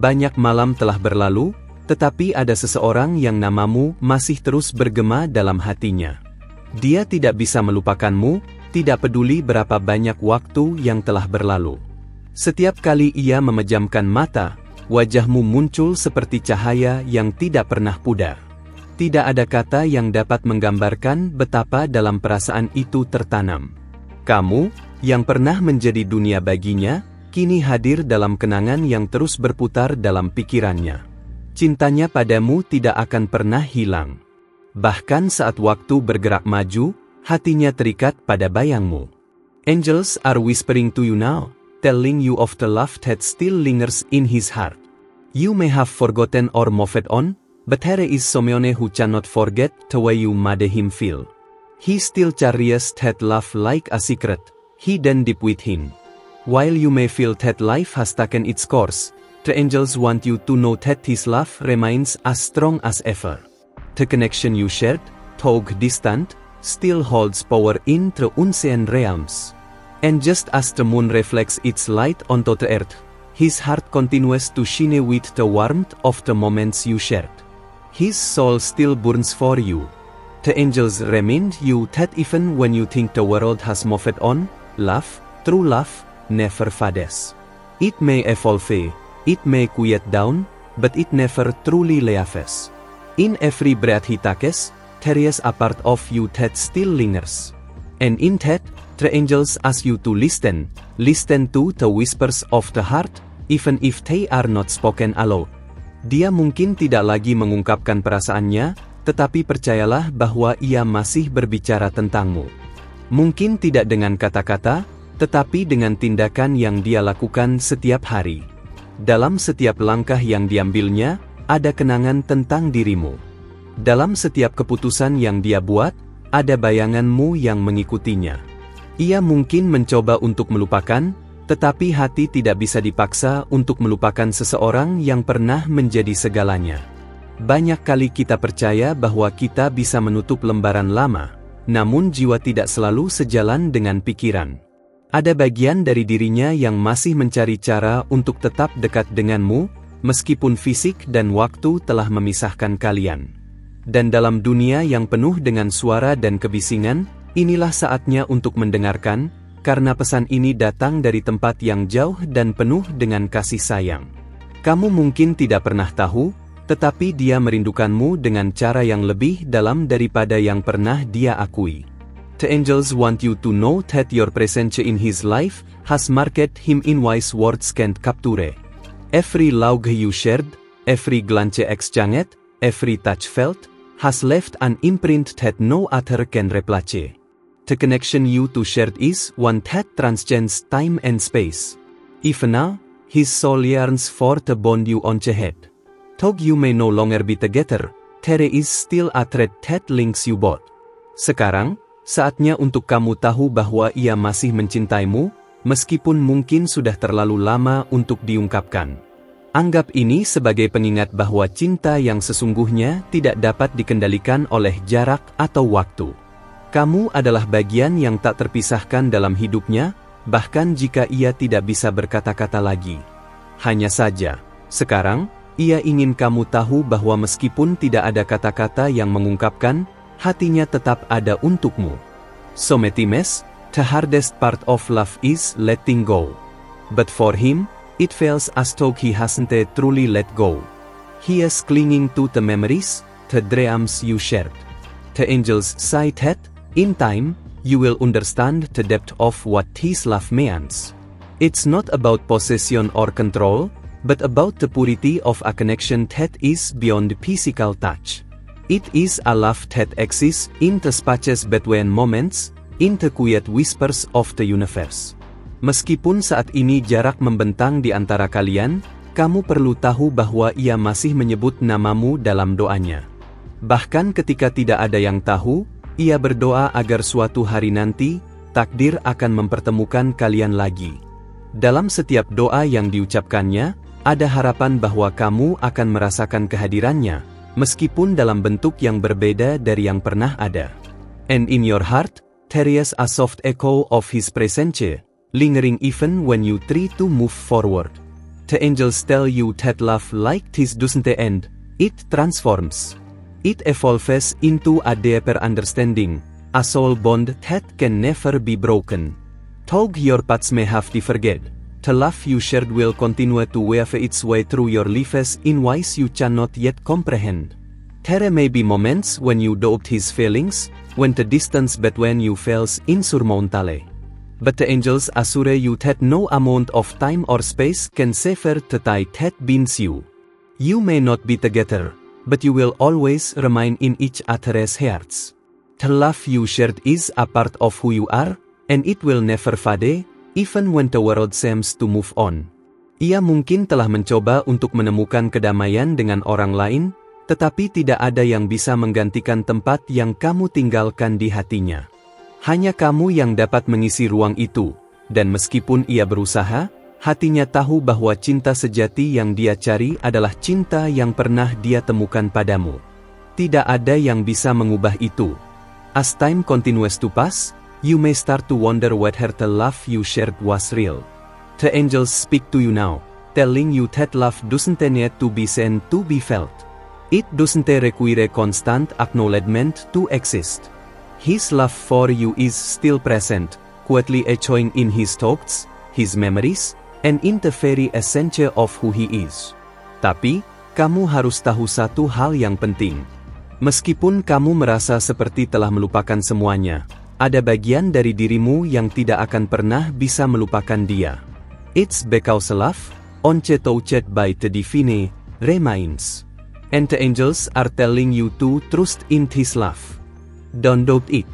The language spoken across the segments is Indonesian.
Banyak malam telah berlalu, tetapi ada seseorang yang namamu masih terus bergema dalam hatinya. Dia tidak bisa melupakanmu, tidak peduli berapa banyak waktu yang telah berlalu. Setiap kali ia memejamkan mata, wajahmu muncul seperti cahaya yang tidak pernah pudar. Tidak ada kata yang dapat menggambarkan betapa dalam perasaan itu tertanam. Kamu, yang pernah menjadi dunia baginya, kini hadir dalam kenangan yang terus berputar dalam pikirannya. Cintanya padamu tidak akan pernah hilang. Bahkan saat waktu bergerak maju, hatinya terikat pada bayangmu. Angels are whispering to you now, telling you of the love that still lingers in his heart. You may have forgotten or moved on, but here is someone who cannot forget the way you made him feel. He still cherishes that love like a secret, hidden deep within. While you may feel that life has taken its course, the angels want you to know that his love remains as strong as ever. The connection you shared, though distant, still holds power in the unseen realms. And just as the moon reflects its light onto the earth, his heart continues to shine with the warmth of the moments you shared. His soul still burns for you. The angels remind you that even when you think the world has moved on, love, true love, never fades. It may evolve, it may quiet down, but it never truly leaves. In every breath he takes, there is a part of you that still lingers. And in that, the angels ask you to listen to the whispers of the heart, even if they are not spoken aloud. Dia mungkin tidak lagi mengungkapkan perasaannya, tetapi percayalah bahwa ia masih berbicara tentangmu. Mungkin tidak dengan kata-kata, tetapi dengan tindakan yang dia lakukan setiap hari. Dalam setiap langkah yang diambilnya, ada kenangan tentang dirimu. Dalam setiap keputusan yang dia buat, ada bayanganmu yang mengikutinya. Ia mungkin mencoba untuk melupakan, tetapi hati tidak bisa dipaksa untuk melupakan seseorang yang pernah menjadi segalanya. Banyak kali kita percaya bahwa kita bisa menutup lembaran lama, namun jiwa tidak selalu sejalan dengan pikiran. Ada bagian dari dirinya yang masih mencari cara untuk tetap dekat denganmu, meskipun fisik dan waktu telah memisahkan kalian. Dan dalam dunia yang penuh dengan suara dan kebisingan, inilah saatnya untuk mendengarkan, karena pesan ini datang dari tempat yang jauh dan penuh dengan kasih sayang. Kamu mungkin tidak pernah tahu, tetapi dia merindukanmu dengan cara yang lebih dalam daripada yang pernah dia akui. The angels want you to know that your presence in his life has marked him in ways words can't capture. Every laugh you shared, every glance exchanged, every touch felt, has left an imprint that no other can replicate. The connection you two shared is one that transcends time and space. Even now, his soul yearns for the bond you once had. Though you may no longer be together, there is still a thread that links you both. Sekarang, saatnya untuk kamu tahu bahwa ia masih mencintaimu, meskipun mungkin sudah terlalu lama untuk diungkapkan. Anggap ini sebagai pengingat bahwa cinta yang sesungguhnya tidak dapat dikendalikan oleh jarak atau waktu. Kamu adalah bagian yang tak terpisahkan dalam hidupnya, bahkan jika ia tidak bisa berkata-kata lagi. Hanya saja, sekarang, ia ingin kamu tahu bahwa meskipun tidak ada kata-kata yang mengungkapkan, hatinya tetap ada untukmu. Sometimes, the hardest part of love is letting go. But for him, it feels as though he hasn't truly let go. He is clinging to the memories, the dreams you shared. The angels say that, in time, you will understand the depth of what his love means. It's not about possession or control, but about the purity of a connection that is beyond physical touch. It is a love that exists in the spaces between moments, in the quiet whispers of the universe. Meskipun saat ini jarak membentang di antara kalian, kamu perlu tahu bahwa ia masih menyebut namamu dalam doanya. Bahkan ketika tidak ada yang tahu, ia berdoa agar suatu hari nanti, takdir akan mempertemukan kalian lagi. Dalam setiap doa yang diucapkannya, ada harapan bahwa kamu akan merasakan kehadirannya, meskipun dalam bentuk yang berbeda dari yang pernah ada. And in your heart, there is a soft echo of his presence, lingering even when you try to move forward. The angels tell you that love like this doesn't end, it transforms. It evolves into a deeper understanding, a soul bond that can never be broken. Though your paths may have diverged, the love you shared will continue to weave its way through your lives in ways you cannot yet comprehend. There may be moments when you doubt his feelings, when the distance between you feels insurmountable. But the angels assure you that no amount of time or space can sever the tie that binds you. You may not be together, but you will always remain in each other's hearts. The love you shared is a part of who you are, and it will never fade, even when the world seems to move on. Ia mungkin telah mencoba untuk menemukan kedamaian dengan orang lain, tetapi tidak ada yang bisa menggantikan tempat yang kamu tinggalkan di hatinya. Hanya kamu yang dapat mengisi ruang itu, dan meskipun ia berusaha, hatinya tahu bahwa cinta sejati yang dia cari adalah cinta yang pernah dia temukan padamu. Tidak ada yang bisa mengubah itu. As time continues to pass, you may start to wonder whether the love you shared was real. The angels speak to you now, telling you that love doesn't need to be seen to be felt. It doesn't require constant acknowledgement to exist. His love for you is still present, quietly echoing in his thoughts, his memories, and in the very essence of who he is. Tapi, kamu harus tahu satu hal yang penting. Meskipun kamu merasa seperti telah melupakan semuanya, ada bagian dari dirimu yang tidak akan pernah bisa melupakan dia. It's because love, untouched by the divine, remains. And the angels are telling you to trust in his love. Don't doubt it.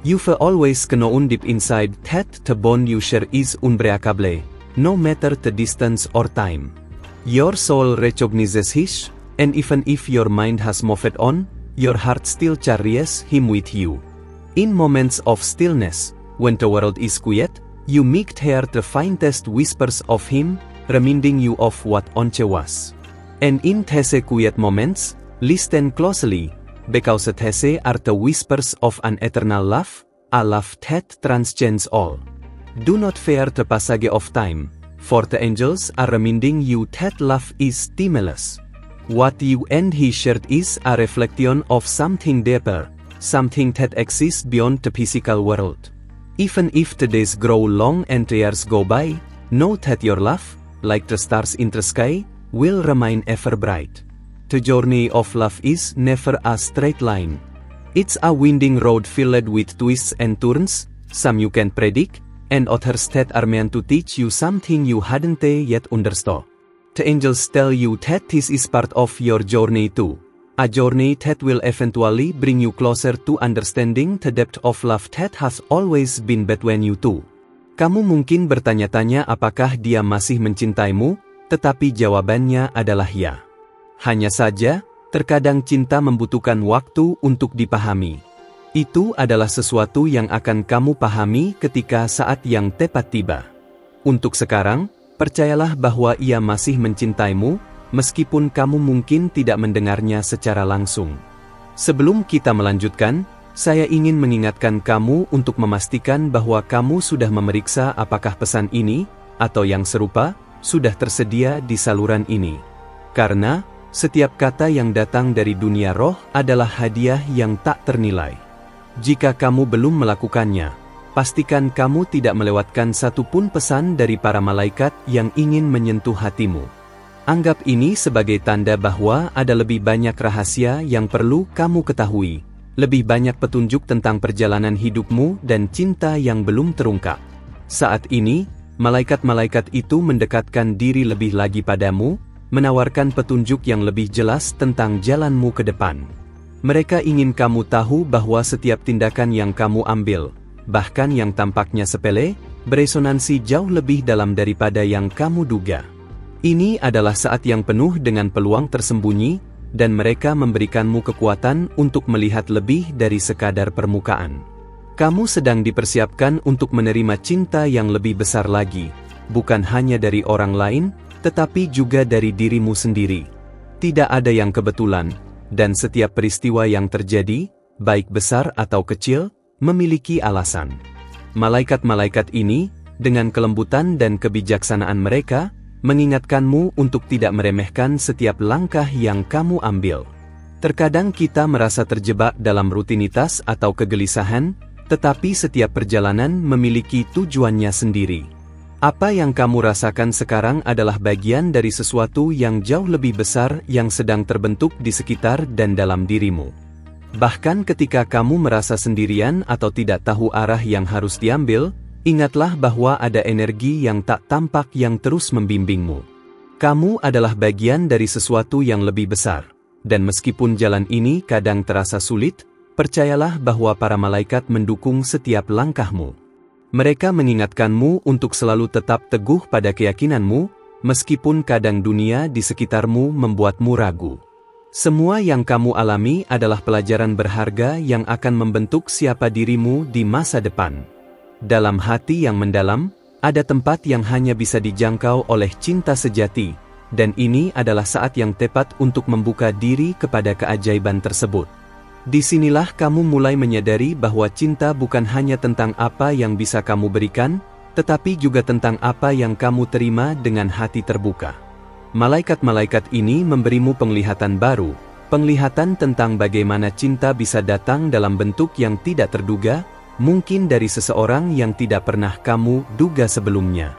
You've always known deep inside that the bond you share is unbreakable, no matter the distance or time. Your soul recognizes his, and even if your mind has moved on, your heart still carries him with you. In moments of stillness, when the world is quiet, you might hear the faintest whispers of him, reminding you of what once was. And in these quiet moments, listen closely, because these are the whispers of an eternal love, a love that transcends all. Do not fear the passage of time, for the angels are reminding you that love is timeless. What you and he shared is a reflection of something deeper, something that exists beyond the physical world. Even if the days grow long and the years go by, know that your love, like the stars in the sky, will remain ever bright. The journey of love is never a straight line. It's a winding road filled with twists and turns, some you can predict, and others that are meant to teach you something you hadn't yet understood. The angels tell you that this is part of your journey too, a journey that will eventually bring you closer to understanding the depth of love that has always been between you two. Kamu mungkin bertanya-tanya apakah dia masih mencintaimu, tetapi jawabannya adalah ya. Hanya saja, terkadang cinta membutuhkan waktu untuk dipahami. Itu adalah sesuatu yang akan kamu pahami ketika saat yang tepat tiba. Untuk sekarang, percayalah bahwa ia masih mencintaimu, meskipun kamu mungkin tidak mendengarnya secara langsung. Sebelum kita melanjutkan, saya ingin mengingatkan kamu untuk memastikan bahwa kamu sudah memeriksa apakah pesan ini, atau yang serupa, sudah tersedia di saluran ini. Karena, setiap kata yang datang dari dunia roh adalah hadiah yang tak ternilai. Jika kamu belum melakukannya, pastikan kamu tidak melewatkan satupun pesan dari para malaikat yang ingin menyentuh hatimu. Anggap ini sebagai tanda bahwa ada lebih banyak rahasia yang perlu kamu ketahui, lebih banyak petunjuk tentang perjalanan hidupmu dan cinta yang belum terungkap. Saat ini, malaikat-malaikat itu mendekatkan diri lebih lagi padamu, menawarkan petunjuk yang lebih jelas tentang jalanmu ke depan. Mereka ingin kamu tahu bahwa setiap tindakan yang kamu ambil, bahkan yang tampaknya sepele, beresonansi jauh lebih dalam daripada yang kamu duga. Ini adalah saat yang penuh dengan peluang tersembunyi, dan mereka memberikanmu kekuatan untuk melihat lebih dari sekadar permukaan. Kamu sedang dipersiapkan untuk menerima cinta yang lebih besar lagi, bukan hanya dari orang lain, tetapi juga dari dirimu sendiri. Tidak ada yang kebetulan, dan setiap peristiwa yang terjadi, baik besar atau kecil, memiliki alasan. Malaikat-malaikat ini, dengan kelembutan dan kebijaksanaan mereka, mengingatkanmu untuk tidak meremehkan setiap langkah yang kamu ambil. Terkadang kita merasa terjebak dalam rutinitas atau kegelisahan, tetapi setiap perjalanan memiliki tujuannya sendiri. Apa yang kamu rasakan sekarang adalah bagian dari sesuatu yang jauh lebih besar yang sedang terbentuk di sekitar dan dalam dirimu. Bahkan ketika kamu merasa sendirian atau tidak tahu arah yang harus diambil, ingatlah bahwa ada energi yang tak tampak yang terus membimbingmu. Kamu adalah bagian dari sesuatu yang lebih besar. Dan meskipun jalan ini kadang terasa sulit, percayalah bahwa para malaikat mendukung setiap langkahmu. Mereka mengingatkanmu untuk selalu tetap teguh pada keyakinanmu, meskipun kadang dunia di sekitarmu membuatmu ragu. Semua yang kamu alami adalah pelajaran berharga yang akan membentuk siapa dirimu di masa depan. Dalam hati yang mendalam, ada tempat yang hanya bisa dijangkau oleh cinta sejati, dan ini adalah saat yang tepat untuk membuka diri kepada keajaiban tersebut. Disinilah kamu mulai menyadari bahwa cinta bukan hanya tentang apa yang bisa kamu berikan, tetapi juga tentang apa yang kamu terima dengan hati terbuka. Malaikat-malaikat ini memberimu penglihatan baru, penglihatan tentang bagaimana cinta bisa datang dalam bentuk yang tidak terduga, mungkin dari seseorang yang tidak pernah kamu duga sebelumnya.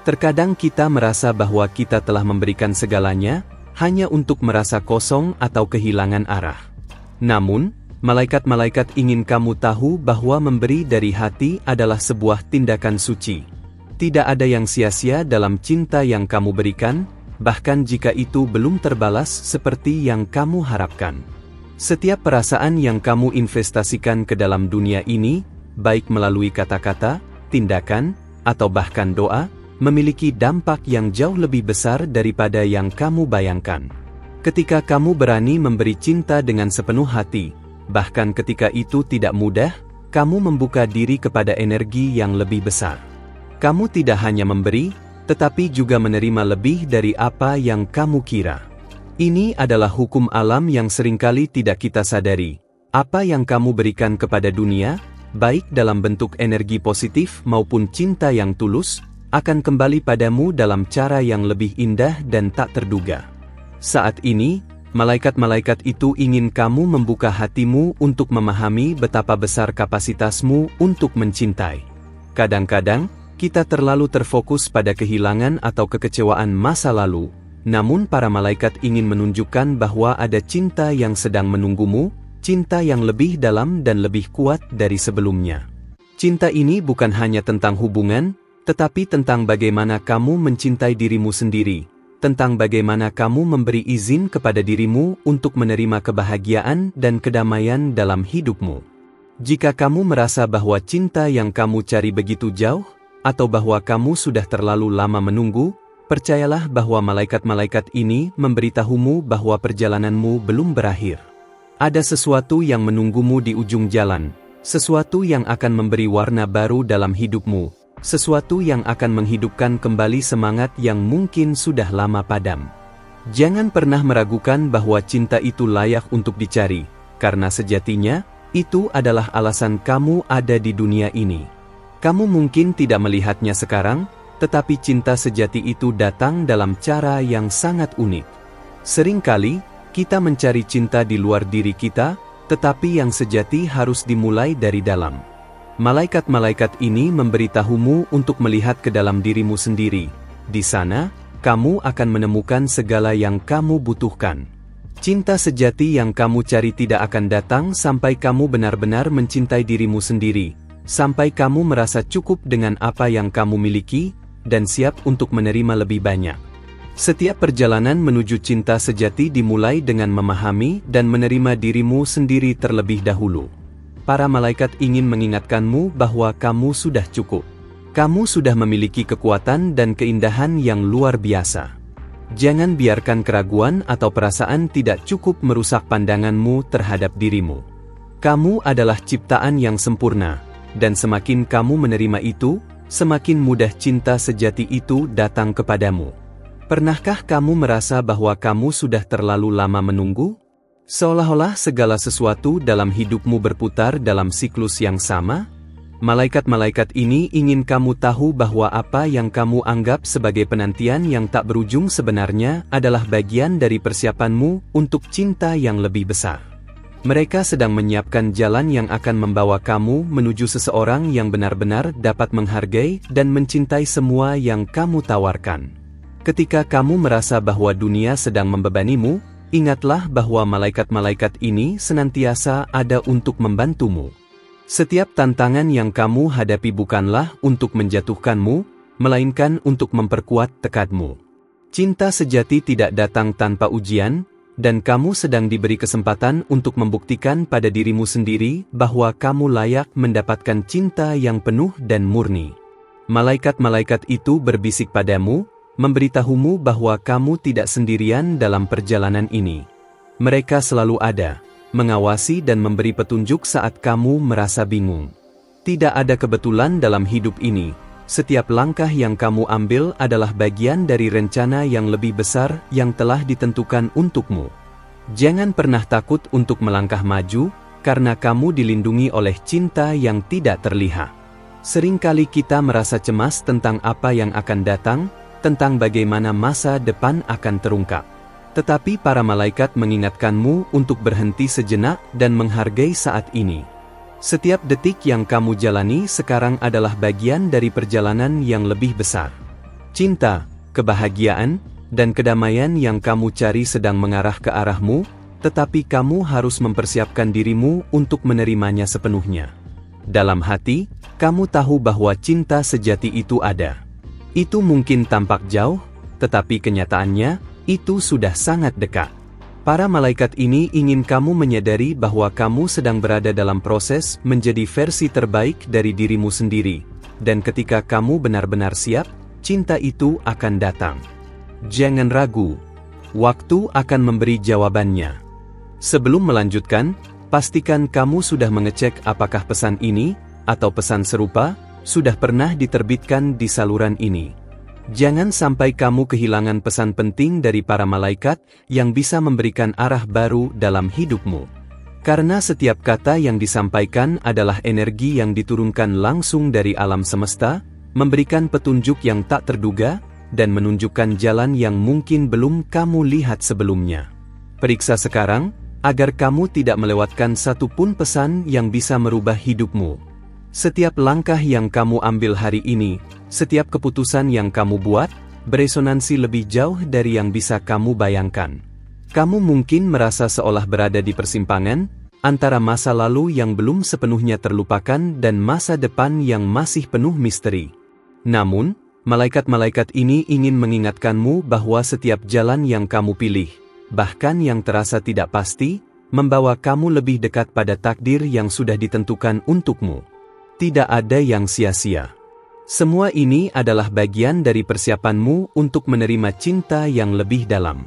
Terkadang kita merasa bahwa kita telah memberikan segalanya, hanya untuk merasa kosong atau kehilangan arah. Namun, malaikat-malaikat ingin kamu tahu bahwa memberi dari hati adalah sebuah tindakan suci. Tidak ada yang sia-sia dalam cinta yang kamu berikan, bahkan jika itu belum terbalas seperti yang kamu harapkan. Setiap perasaan yang kamu investasikan ke dalam dunia ini, baik melalui kata-kata, tindakan, atau bahkan doa, memiliki dampak yang jauh lebih besar daripada yang kamu bayangkan. Ketika kamu berani memberi cinta dengan sepenuh hati, bahkan ketika itu tidak mudah, kamu membuka diri kepada energi yang lebih besar. Kamu tidak hanya memberi, tetapi juga menerima lebih dari apa yang kamu kira. Ini adalah hukum alam yang seringkali tidak kita sadari. Apa yang kamu berikan kepada dunia, baik dalam bentuk energi positif maupun cinta yang tulus, akan kembali padamu dalam cara yang lebih indah dan tak terduga. Saat ini, malaikat-malaikat itu ingin kamu membuka hatimu untuk memahami betapa besar kapasitasmu untuk mencintai. Kadang-kadang, kita terlalu terfokus pada kehilangan atau kekecewaan masa lalu, namun para malaikat ingin menunjukkan bahwa ada cinta yang sedang menunggumu, cinta yang lebih dalam dan lebih kuat dari sebelumnya. Cinta ini bukan hanya tentang hubungan, tetapi tentang bagaimana kamu mencintai dirimu sendiri, tentang bagaimana kamu memberi izin kepada dirimu untuk menerima kebahagiaan dan kedamaian dalam hidupmu. Jika kamu merasa bahwa cinta yang kamu cari begitu jauh, atau bahwa kamu sudah terlalu lama menunggu, percayalah bahwa malaikat-malaikat ini memberitahumu bahwa perjalananmu belum berakhir. Ada sesuatu yang menunggumu di ujung jalan, sesuatu yang akan memberi warna baru dalam hidupmu, sesuatu yang akan menghidupkan kembali semangat yang mungkin sudah lama padam. Jangan pernah meragukan bahwa cinta itu layak untuk dicari, karena sejatinya, itu adalah alasan kamu ada di dunia ini. Kamu mungkin tidak melihatnya sekarang, tetapi cinta sejati itu datang dalam cara yang sangat unik. Seringkali, kita mencari cinta di luar diri kita, tetapi yang sejati harus dimulai dari dalam. Malaikat-malaikat ini memberitahumu untuk melihat ke dalam dirimu sendiri. Di sana, kamu akan menemukan segala yang kamu butuhkan. Cinta sejati yang kamu cari tidak akan datang sampai kamu benar-benar mencintai dirimu sendiri, sampai kamu merasa cukup dengan apa yang kamu miliki, dan siap untuk menerima lebih banyak. Setiap perjalanan menuju cinta sejati dimulai dengan memahami dan menerima dirimu sendiri terlebih dahulu. Para malaikat ingin mengingatkanmu bahwa kamu sudah cukup. Kamu sudah memiliki kekuatan dan keindahan yang luar biasa. Jangan biarkan keraguan atau perasaan tidak cukup merusak pandanganmu terhadap dirimu. Kamu adalah ciptaan yang sempurna, dan semakin kamu menerima itu, semakin mudah cinta sejati itu datang kepadamu. Pernahkah kamu merasa bahwa kamu sudah terlalu lama menunggu? Seolah-olah segala sesuatu dalam hidupmu berputar dalam siklus yang sama? Malaikat-malaikat ini ingin kamu tahu bahwa apa yang kamu anggap sebagai penantian yang tak berujung sebenarnya adalah bagian dari persiapanmu untuk cinta yang lebih besar. Mereka sedang menyiapkan jalan yang akan membawa kamu menuju seseorang yang benar-benar dapat menghargai dan mencintai semua yang kamu tawarkan. Ketika kamu merasa bahwa dunia sedang membebanimu, ingatlah bahwa malaikat-malaikat ini senantiasa ada untuk membantumu. Setiap tantangan yang kamu hadapi bukanlah untuk menjatuhkanmu, melainkan untuk memperkuat tekadmu. Cinta sejati tidak datang tanpa ujian, dan kamu sedang diberi kesempatan untuk membuktikan pada dirimu sendiri bahwa kamu layak mendapatkan cinta yang penuh dan murni. Malaikat-malaikat itu berbisik padamu, memberitahumu bahwa kamu tidak sendirian dalam perjalanan ini. Mereka selalu ada, mengawasi dan memberi petunjuk saat kamu merasa bingung. Tidak ada kebetulan dalam hidup ini. Setiap langkah yang kamu ambil adalah bagian dari rencana yang lebih besar yang telah ditentukan untukmu. Jangan pernah takut untuk melangkah maju, karena kamu dilindungi oleh cinta yang tidak terlihat. Seringkali kita merasa cemas tentang apa yang akan datang, tentang bagaimana masa depan akan terungkap. Tetapi para malaikat mengingatkanmu untuk berhenti sejenak dan menghargai saat ini. Setiap detik yang kamu jalani sekarang adalah bagian dari perjalanan yang lebih besar. Cinta, kebahagiaan, dan kedamaian yang kamu cari sedang mengarah ke arahmu, tetapi kamu harus mempersiapkan dirimu untuk menerimanya sepenuhnya. Dalam hati, kamu tahu bahwa cinta sejati itu ada. Itu mungkin tampak jauh, tetapi kenyataannya, itu sudah sangat dekat. Para malaikat ini ingin kamu menyadari bahwa kamu sedang berada dalam proses menjadi versi terbaik dari dirimu sendiri, dan ketika kamu benar-benar siap, cinta itu akan datang. Jangan ragu, waktu akan memberi jawabannya. Sebelum melanjutkan, pastikan kamu sudah mengecek apakah pesan ini, atau pesan serupa, sudah pernah diterbitkan di saluran ini. Jangan sampai kamu kehilangan pesan penting dari para malaikat yang bisa memberikan arah baru dalam hidupmu. Karena setiap kata yang disampaikan adalah energi yang diturunkan langsung dari alam semesta, memberikan petunjuk yang tak terduga, dan menunjukkan jalan yang mungkin belum kamu lihat sebelumnya. Periksa sekarang, agar kamu tidak melewatkan satu pun pesan yang bisa merubah hidupmu. Setiap langkah yang kamu ambil hari ini, setiap keputusan yang kamu buat, beresonansi lebih jauh dari yang bisa kamu bayangkan. Kamu mungkin merasa seolah berada di persimpangan, antara masa lalu yang belum sepenuhnya terlupakan dan masa depan yang masih penuh misteri. Namun, malaikat-malaikat ini ingin mengingatkanmu bahwa setiap jalan yang kamu pilih, bahkan yang terasa tidak pasti, membawa kamu lebih dekat pada takdir yang sudah ditentukan untukmu. Tidak ada yang sia-sia. Semua ini adalah bagian dari persiapanmu untuk menerima cinta yang lebih dalam.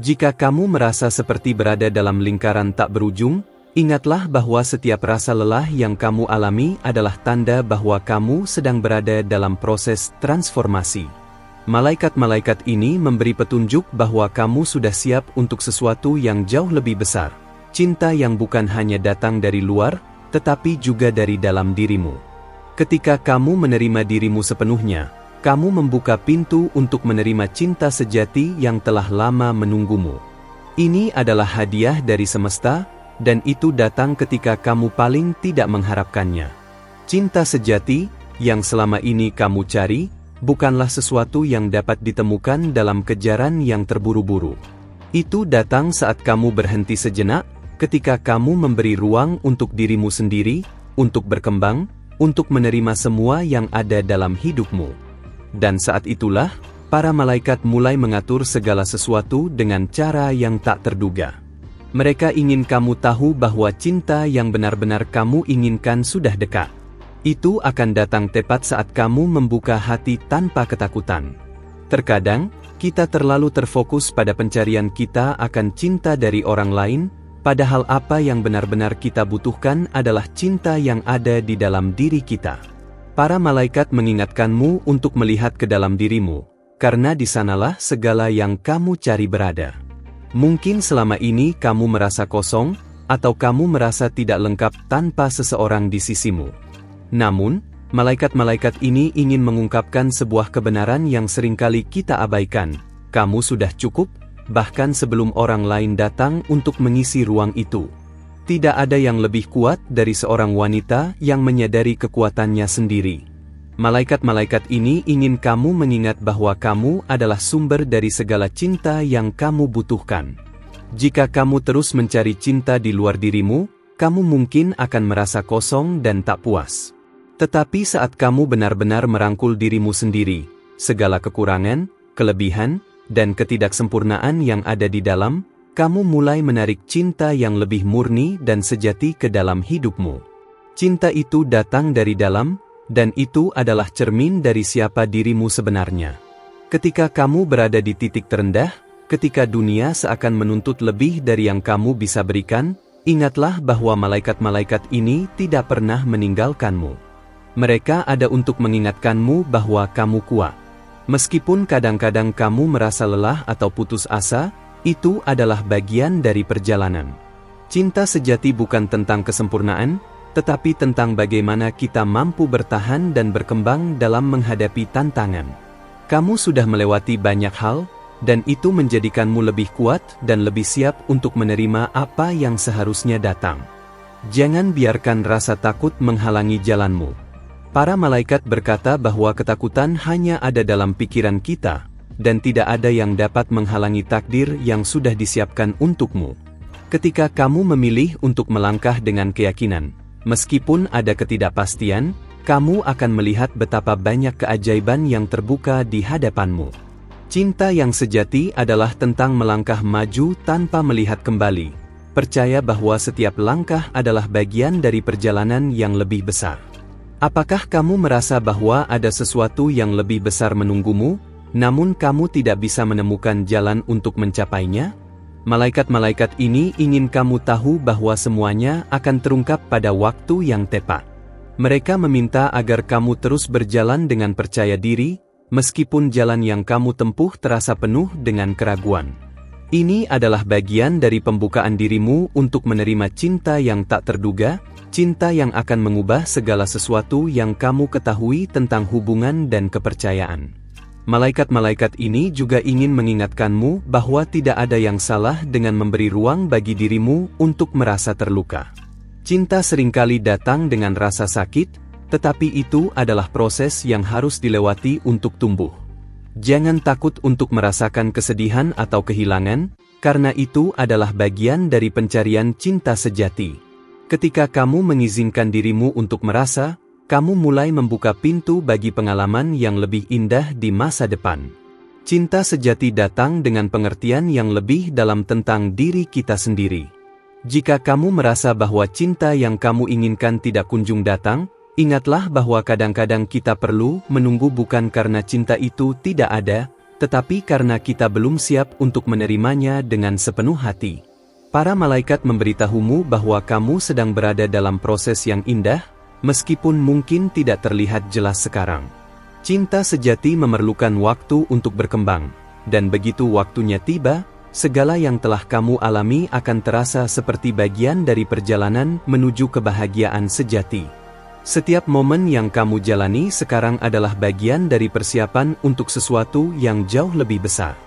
Jika kamu merasa seperti berada dalam lingkaran tak berujung, ingatlah bahwa setiap rasa lelah yang kamu alami adalah tanda bahwa kamu sedang berada dalam proses transformasi. Malaikat-malaikat ini memberi petunjuk bahwa kamu sudah siap untuk sesuatu yang jauh lebih besar. Cinta yang bukan hanya datang dari luar, tetapi juga dari dalam dirimu. Ketika kamu menerima dirimu sepenuhnya, kamu membuka pintu untuk menerima cinta sejati yang telah lama menunggumu. Ini adalah hadiah dari semesta, dan itu datang ketika kamu paling tidak mengharapkannya. Cinta sejati, yang selama ini kamu cari, bukanlah sesuatu yang dapat ditemukan dalam kejaran yang terburu-buru. Itu datang saat kamu berhenti sejenak, ketika kamu memberi ruang untuk dirimu sendiri, untuk berkembang, untuk menerima semua yang ada dalam hidupmu. Dan saat itulah, para malaikat mulai mengatur segala sesuatu dengan cara yang tak terduga. Mereka ingin kamu tahu bahwa cinta yang benar-benar kamu inginkan sudah dekat. Itu akan datang tepat saat kamu membuka hati tanpa ketakutan. Terkadang, kita terlalu terfokus pada pencarian kita akan cinta dari orang lain, padahal apa yang benar-benar kita butuhkan adalah cinta yang ada di dalam diri kita. Para malaikat mengingatkanmu untuk melihat ke dalam dirimu, karena di sanalah segala yang kamu cari berada. Mungkin selama ini kamu merasa kosong, atau kamu merasa tidak lengkap tanpa seseorang di sisimu. Namun, malaikat-malaikat ini ingin mengungkapkan sebuah kebenaran yang seringkali kita abaikan. Kamu sudah cukup, bahkan sebelum orang lain datang untuk mengisi ruang itu. Tidak ada yang lebih kuat dari seorang wanita yang menyadari kekuatannya sendiri. Malaikat-malaikat ini ingin kamu mengingat bahwa kamu adalah sumber dari segala cinta yang kamu butuhkan. Jika kamu terus mencari cinta di luar dirimu, kamu mungkin akan merasa kosong dan tak puas. Tetapi saat kamu benar-benar merangkul dirimu sendiri, segala kekurangan, kelebihan, dan ketidaksempurnaan yang ada di dalam, kamu mulai menarik cinta yang lebih murni dan sejati ke dalam hidupmu. Cinta itu datang dari dalam, dan itu adalah cermin dari siapa dirimu sebenarnya. Ketika kamu berada di titik terendah, ketika dunia seakan menuntut lebih dari yang kamu bisa berikan, ingatlah bahwa malaikat-malaikat ini tidak pernah meninggalkanmu. Mereka ada untuk mengingatkanmu bahwa kamu kuat. Meskipun kadang-kadang kamu merasa lelah atau putus asa, itu adalah bagian dari perjalanan. Cinta sejati bukan tentang kesempurnaan, tetapi tentang bagaimana kita mampu bertahan dan berkembang dalam menghadapi tantangan. Kamu sudah melewati banyak hal, dan itu menjadikanmu lebih kuat dan lebih siap untuk menerima apa yang seharusnya datang. Jangan biarkan rasa takut menghalangi jalanmu. Para malaikat berkata bahwa ketakutan hanya ada dalam pikiran kita, dan tidak ada yang dapat menghalangi takdir yang sudah disiapkan untukmu. Ketika kamu memilih untuk melangkah dengan keyakinan, meskipun ada ketidakpastian, kamu akan melihat betapa banyak keajaiban yang terbuka di hadapanmu. Cinta yang sejati adalah tentang melangkah maju tanpa melihat kembali. Percaya bahwa setiap langkah adalah bagian dari perjalanan yang lebih besar. Apakah kamu merasa bahwa ada sesuatu yang lebih besar menunggumu, namun kamu tidak bisa menemukan jalan untuk mencapainya? Malaikat-malaikat ini ingin kamu tahu bahwa semuanya akan terungkap pada waktu yang tepat. Mereka meminta agar kamu terus berjalan dengan percaya diri, meskipun jalan yang kamu tempuh terasa penuh dengan keraguan. Ini adalah bagian dari pembukaan dirimu untuk menerima cinta yang tak terduga, cinta yang akan mengubah segala sesuatu yang kamu ketahui tentang hubungan dan kepercayaan. Malaikat-malaikat ini juga ingin mengingatkanmu bahwa tidak ada yang salah dengan memberi ruang bagi dirimu untuk merasa terluka. Cinta seringkali datang dengan rasa sakit, tetapi itu adalah proses yang harus dilewati untuk tumbuh. Jangan takut untuk merasakan kesedihan atau kehilangan, karena itu adalah bagian dari pencarian cinta sejati. Ketika kamu mengizinkan dirimu untuk merasa, kamu mulai membuka pintu bagi pengalaman yang lebih indah di masa depan. Cinta sejati datang dengan pengertian yang lebih dalam tentang diri kita sendiri. Jika kamu merasa bahwa cinta yang kamu inginkan tidak kunjung datang, ingatlah bahwa kadang-kadang kita perlu menunggu bukan karena cinta itu tidak ada, tetapi karena kita belum siap untuk menerimanya dengan sepenuh hati. Para malaikat memberitahumu bahwa kamu sedang berada dalam proses yang indah, meskipun mungkin tidak terlihat jelas sekarang. Cinta sejati memerlukan waktu untuk berkembang, dan begitu waktunya tiba, segala yang telah kamu alami akan terasa seperti bagian dari perjalanan menuju kebahagiaan sejati. Setiap momen yang kamu jalani sekarang adalah bagian dari persiapan untuk sesuatu yang jauh lebih besar.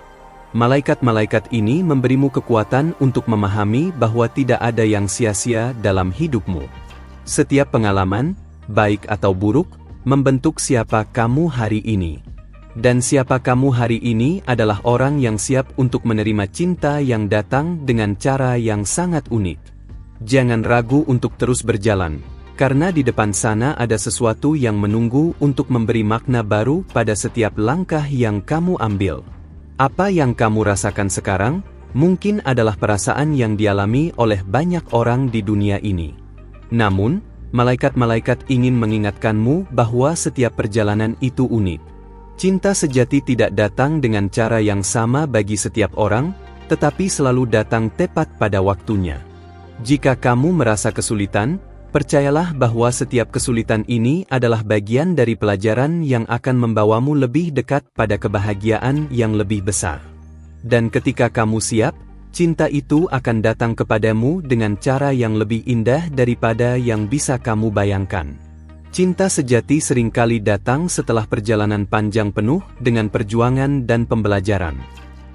Malaikat-malaikat ini memberimu kekuatan untuk memahami bahwa tidak ada yang sia-sia dalam hidupmu. Setiap pengalaman, baik atau buruk, membentuk siapa kamu hari ini. Dan siapa kamu hari ini adalah orang yang siap untuk menerima cinta yang datang dengan cara yang sangat unik. Jangan ragu untuk terus berjalan, karena di depan sana ada sesuatu yang menunggu untuk memberi makna baru pada setiap langkah yang kamu ambil. Apa yang kamu rasakan sekarang, mungkin adalah perasaan yang dialami oleh banyak orang di dunia ini. Namun, malaikat-malaikat ingin mengingatkanmu bahwa setiap perjalanan itu unik. Cinta sejati tidak datang dengan cara yang sama bagi setiap orang, tetapi selalu datang tepat pada waktunya. Jika kamu merasa kesulitan, percayalah bahwa setiap kesulitan ini adalah bagian dari pelajaran yang akan membawamu lebih dekat pada kebahagiaan yang lebih besar. Dan ketika kamu siap, cinta itu akan datang kepadamu dengan cara yang lebih indah daripada yang bisa kamu bayangkan. Cinta sejati seringkali datang setelah perjalanan panjang penuh dengan perjuangan dan pembelajaran.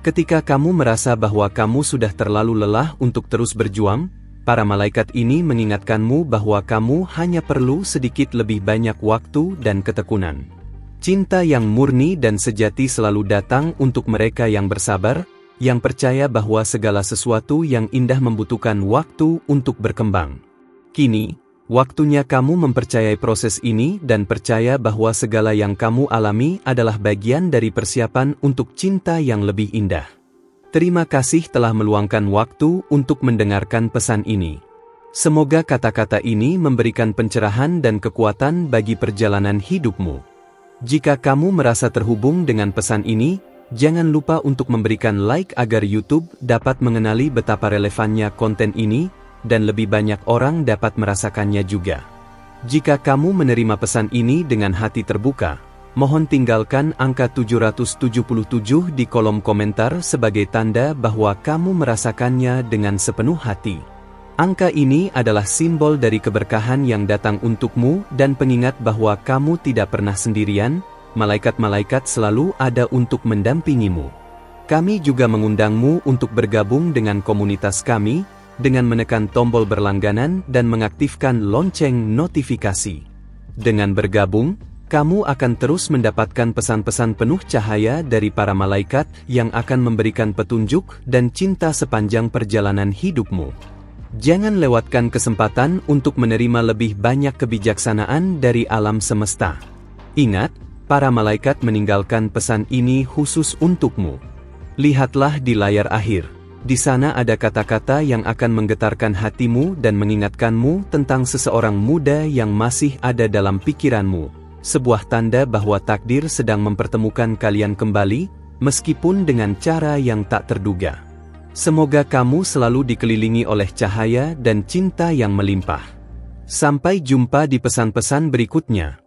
Ketika kamu merasa bahwa kamu sudah terlalu lelah untuk terus berjuang, para malaikat ini mengingatkanmu bahwa kamu hanya perlu sedikit lebih banyak waktu dan ketekunan. Cinta yang murni dan sejati selalu datang untuk mereka yang bersabar, yang percaya bahwa segala sesuatu yang indah membutuhkan waktu untuk berkembang. Kini, waktunya kamu mempercayai proses ini dan percaya bahwa segala yang kamu alami adalah bagian dari persiapan untuk cinta yang lebih indah. Terima kasih telah meluangkan waktu untuk mendengarkan pesan ini. Semoga kata-kata ini memberikan pencerahan dan kekuatan bagi perjalanan hidupmu. Jika kamu merasa terhubung dengan pesan ini, jangan lupa untuk memberikan like agar YouTube dapat mengenali betapa relevannya konten ini, dan lebih banyak orang dapat merasakannya juga. Jika kamu menerima pesan ini dengan hati terbuka, mohon tinggalkan angka 777 di kolom komentar sebagai tanda bahwa kamu merasakannya dengan sepenuh hati. Angka ini adalah simbol dari keberkahan yang datang untukmu dan pengingat bahwa kamu tidak pernah sendirian, malaikat-malaikat selalu ada untuk mendampingimu. Kami juga mengundangmu untuk bergabung dengan komunitas kami, dengan menekan tombol berlangganan dan mengaktifkan lonceng notifikasi. Dengan bergabung, kamu akan terus mendapatkan pesan-pesan penuh cahaya dari para malaikat yang akan memberikan petunjuk dan cinta sepanjang perjalanan hidupmu. Jangan lewatkan kesempatan untuk menerima lebih banyak kebijaksanaan dari alam semesta. Ingat, para malaikat meninggalkan pesan ini khusus untukmu. Lihatlah di layar akhir. Di sana ada kata-kata yang akan menggetarkan hatimu dan mengingatkanmu tentang seseorang muda yang masih ada dalam pikiranmu. Sebuah tanda bahwa takdir sedang mempertemukan kalian kembali, meskipun dengan cara yang tak terduga. Semoga kamu selalu dikelilingi oleh cahaya dan cinta yang melimpah. Sampai jumpa di pesan-pesan berikutnya.